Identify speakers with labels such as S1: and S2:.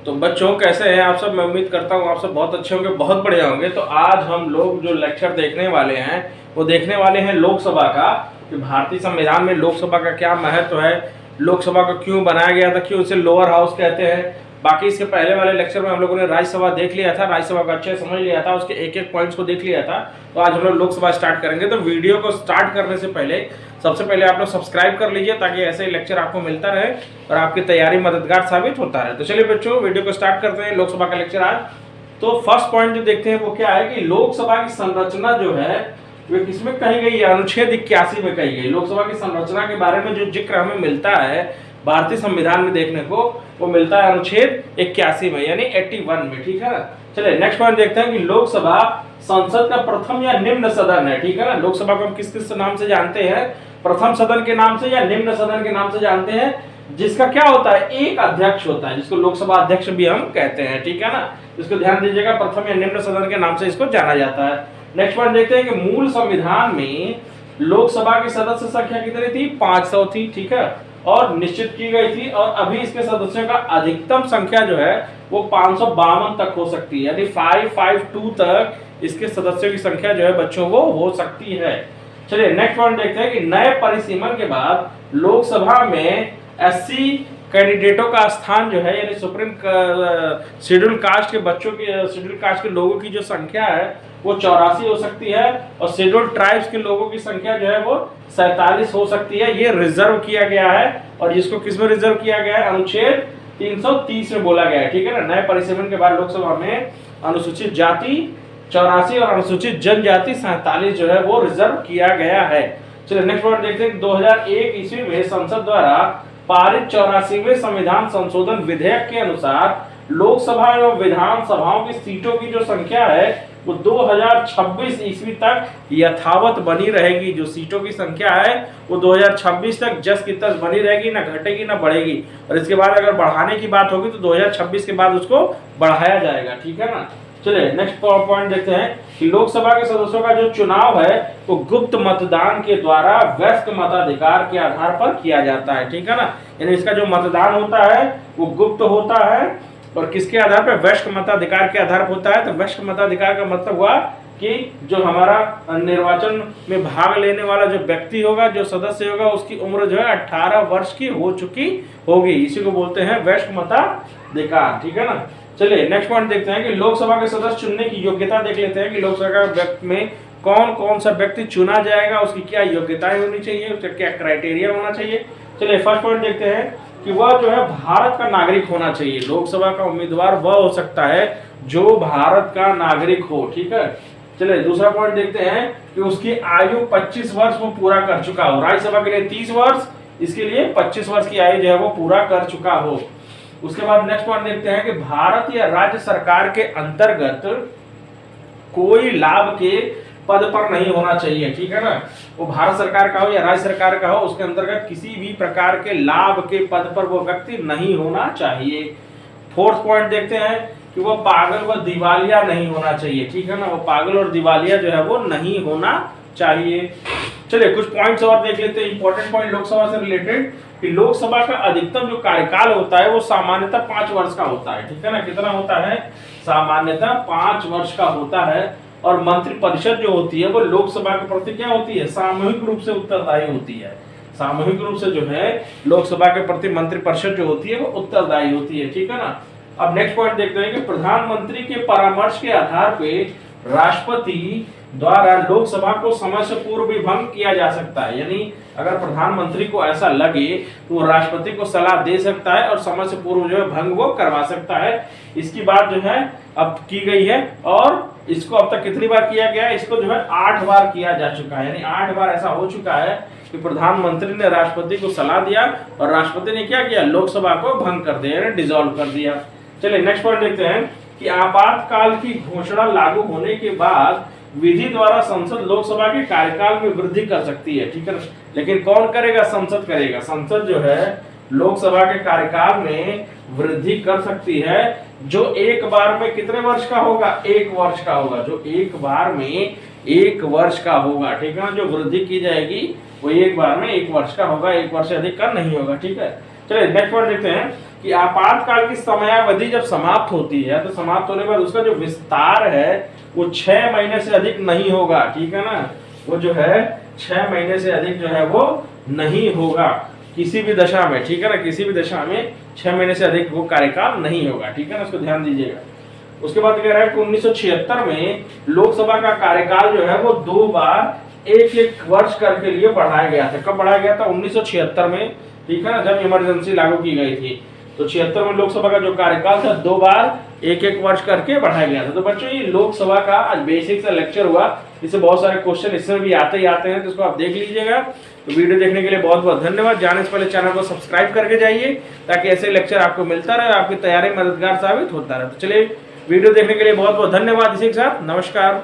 S1: तो बच्चों कैसे हैं आप सब। मैं उम्मीद करता हूँ आप सब बहुत अच्छे होंगे, बहुत बढ़िया होंगे। तो आज हम लोग जो लेक्चर देखने वाले हैं वो देखने वाले हैं लोकसभा का, कि भारतीय संविधान में लोकसभा का क्या महत्व है, लोकसभा को क्यों बनाया गया था, क्यों उसे लोअर हाउस कहते हैं। बाकी इसके पहले वाले लेक्चर में हम लोगों ने राज्यसभा देख लिया था, राज्यसभा को अच्छे समझ लिया था, उसके एक एक पॉइंट्स को देख लिया था। तो आज हम लोग लोकसभा स्टार्ट करेंगे। तो वीडियो को स्टार्ट करने से पहले सबसे पहले आप लोग सब्सक्राइब कर लीजिए, ताकि ऐसे लेक्चर आपको मिलता रहे और आपकी तैयारी मददगार साबित होता रहे। तो चलिए बच्चों, वीडियो को स्टार्ट करते हैं। लोकसभा का लेक्चर आज तो फर्स्ट पॉइंट जो देखते हैं वो क्या है कि लोकसभा की संरचना जो है वे किसमें कही गई है, अनुच्छेद 81 में कही गई। लोकसभा की संरचना के बारे में जो जिक्र हमें मिलता है भारतीय संविधान में देखने को, वो मिलता है अनुच्छेद 81 में, यानी 81 में। ठीक है ना। चलिए नेक्स्ट पॉइंट देखते हैं कि लोकसभा संसद का प्रथम या निम्न सदन है। ठीक है ना। लोकसभा को हम किस किस नाम से जानते हैं, प्रथम सदन के नाम से या निम्न सदन के नाम से जानते हैं, जिसका क्या होता है, एक अध्यक्ष होता है, जिसको लोकसभा अध्यक्ष भी हम कहते हैं। ठीक है ना। इसको ध्यान दीजिएगा, प्रथम या निम्न सदन के नाम से इसको जाना जाता है। नेक्स्ट पॉइंट देखते हैं कि मूल संविधान में लोकसभा की सदस्य संख्या कितनी थी, 500 थी। ठीक है। और निश्चित की गई थी, और अभी इसके सदस्यों का अधिकतम संख्या जो है वो 552 तक हो सकती है, यानी 552 तक इसके सदस्यों की संख्या जो है बच्चों वो हो सकती है। चलिए नेक्स्ट पॉइंट देखते हैं कि नए परिसीमन के बाद लोकसभा में एससी कैंडिडेटों का स्थान जो है, यानी सुप्रीम शेड्यूल कास्ट के बच्चों की, शेड्यूल कास्ट के लोगों की जो संख्या है वो 84 हो सकती है, और शेड्यूल ट्राइब्स के लोगों की संख्या जो है वो 47 हो सकती है। ये रिजर्व किया गया है, और इसको किसमें रिजर्व किया गया है, अनुच्छेद 330 में बोला गया है। ठीक है ना। नए परिसीमन के बाद लोकसभा में अनुसूचित जाति 84 और अनुसूचित जनजाति 47 जो है वो रिजर्व किया गया है। चलिए नेक्स्ट पॉइंट देखते हैं। 2001 ईस्वी में संसद द्वारा पारित 84वें संविधान संशोधन विधेयक के अनुसार लोकसभा एवं विधानसभाओं की सीटों की जो संख्या है वो 2026 ईस्वी तक यथावत बनी रहेगी। जो सीटों की संख्या है वो 2026 तक जस की तस बनी रहेगी, ना घटेगी ना बढ़ेगी। और इसके बाद अगर बढ़ाने की बात होगी तो 2026 के बाद उसको बढ़ाया जाएगा। ठीक है ना। चलिए नेक्स्ट पॉइंट देखते हैं कि लोकसभा के सदस्यों का जो चुनाव है वो गुप्त मतदान के द्वारा वयस्क मताधिकार के आधार पर किया जाता है। ठीक है ना। यानी इसका जो मतदान होता है वो गुप्त होता है, और किसके आधार पर, वयस्क मताधिकार के आधार पर होता है। तो वयस्क मताधिकार का मतलब हुआ कि जो हमारा निर्वाचन में भाग लेने वाला जो व्यक्ति होगा, जो सदस्य होगा, उसकी उम्र जो है 18 वर्ष की हो चुकी होगी। इसी को बोलते हैं वयस्क मताधिकार। ठीक है ना। चलिए नेक्स्ट पॉइंट देखते हैं कि लोकसभा के सदस्य चुनने की योग्यता देख लेते हैं कि लोकसभा में कौन कौन सा व्यक्ति चुना जाएगा, उसकी क्या योग्यताएं होनी चाहिए, उसका क्या क्राइटेरिया होना चाहिए। चलिए फर्स्ट पॉइंट देखते हैं कि वह जो है भारत का नागरिक होना चाहिए। लोकसभा का उम्मीदवार वह हो सकता है जो भारत का नागरिक हो। ठीक है। चलिए दूसरा पॉइंट देखते हैं कि उसकी आयु 25 वर्ष वो पूरा कर चुका हो। राज्यसभा के लिए 30 वर्ष, इसके लिए 25 वर्ष की आयु जो है वो पूरा कर चुका हो। उसके बाद नेक्स्ट पॉइंट देखते हैं कि भारत या राज्य सरकार के अंतर्गत कोई लाभ के पद पर नहीं होना चाहिए। ठीक है ना। वो भारत सरकार का हो या राज्य सरकार का हो, उसके अंतर्गत किसी भी प्रकार के लाभ के पद पर वो व्यक्ति नहीं होना चाहिए। फोर्थ पॉइंट देखते हैं कि वो पागल व दिवालिया नहीं होना चाहिए। ठीक है ना। वो पागल और दिवालिया जो है वो नहीं होना चाहिए। चलिए कुछ पॉइंट्स और देख लेते हैं, इंपॉर्टेंट पॉइंट लोकसभा से रिलेटेड, कि लोकसभा का अधिकतम जो कार्यकाल होता है वो सामान्यतः 5 वर्ष का होता है। ठीक है ना। कितना होता है, सामान्यतः 5 वर्ष का होता है। और मंत्रिपरिषद जो होती है वो लोकसभा के प्रति क्या होती है, सामूहिक रूप से उत्तरदायी होती है। सामूहिक रूप से जो है लोकसभा के प्रति मंत्रिपरिषद जो होती है वो उत्तरदायी होती है। ठीक है ना। अब नेक्स्ट पॉइंट देखते हैं कि प्रधानमंत्री के परामर्श के आधार पे राष्ट्रपति द्वारा लोकसभा को समय से पूर्व भी भंग किया जा सकता है। यानी अगर प्रधानमंत्री को ऐसा लगे तो वो राष्ट्रपति को सलाह दे सकता है और समय से पूर्व जो है भंग वो करवा सकता है। इसकी बात जो है अब की गई है, और इसको अब तक कितनी बार किया गया है, इसको जो है 8 बार किया जा चुका है। यानी 8 बार ऐसा हो चुका है कि प्रधानमंत्री ने राष्ट्रपति को सलाह दिया और राष्ट्रपति ने क्या किया, लोकसभा को भंग कर दिया, यानी डिसॉल्व कर दिया। चलिए नेक्स्ट पॉइंट देखते हैं कि आपातकाल की घोषणा लागू होने के बाद विधि द्वारा संसद लोकसभा के कार्यकाल में वृद्धि कर सकती है। ठीक है। लेकिन कौन करेगा, संसद करेगा। संसद जो है लोकसभा के कार्यकाल में वृद्धि कर सकती है, जो एक बार में कितने वर्ष का होगा, 1 वर्ष का होगा। जो एक बार में 1 वर्ष का होगा। ठीक है ना। जो वृद्धि की जाएगी वो एक बार में 1 वर्ष का होगा, 1 वर्ष से अधिक का नहीं होगा। ठीक है। चलिए नेक्स्ट पॉइंट देखते हैं कि आपातकाल की समयावधि जब समाप्त होती है तो समाप्त होने के बाद उसका जो विस्तार है वो 6 महीने से अधिक नहीं होगा, ठीक है ना। वो जो है 6 महीने से अधिक जो है वो नहीं होगा किसी भी दशा में, ठीक है ना। किसी भी दशा में 6 महीने से अधिक वो कार्यकाल नहीं होगा, ठीक है ना, उसको ध्यान दीजिएगा। उसके बाद कह रहा है कि 1976 में लोकसभा का कार्यकाल जो है वो 2 बार 1-1 वर्ष करके लिए बढ़ाया गया था। कब बढ़ाया गया था? 1976 में, ठीक है ना, जब इमरजेंसी लागू की गई थी। तो 76 में लोकसभा का जो कार्यकाल था 2 बार 1-1 वर्ष करके बढ़ाया गया था। तो बच्चों ये लोकसभा का आज बेसिक सा लेक्चर हुआ, इससे बहुत सारे क्वेश्चन इसमें भी आते ही आते हैं, तो इसको आप देख लीजिएगा। तो वीडियो देखने के लिए बहुत बहुत धन्यवाद। जाने से पहले चैनल को सब्सक्राइब करके जाइए ताकि ऐसे लेक्चर आपको मिलता रहे, आपकी तैयारी मददगार साबित होता रहे। तो चलिए वीडियो देखने के लिए बहुत बहुत धन्यवाद। इसी के साथ नमस्कार।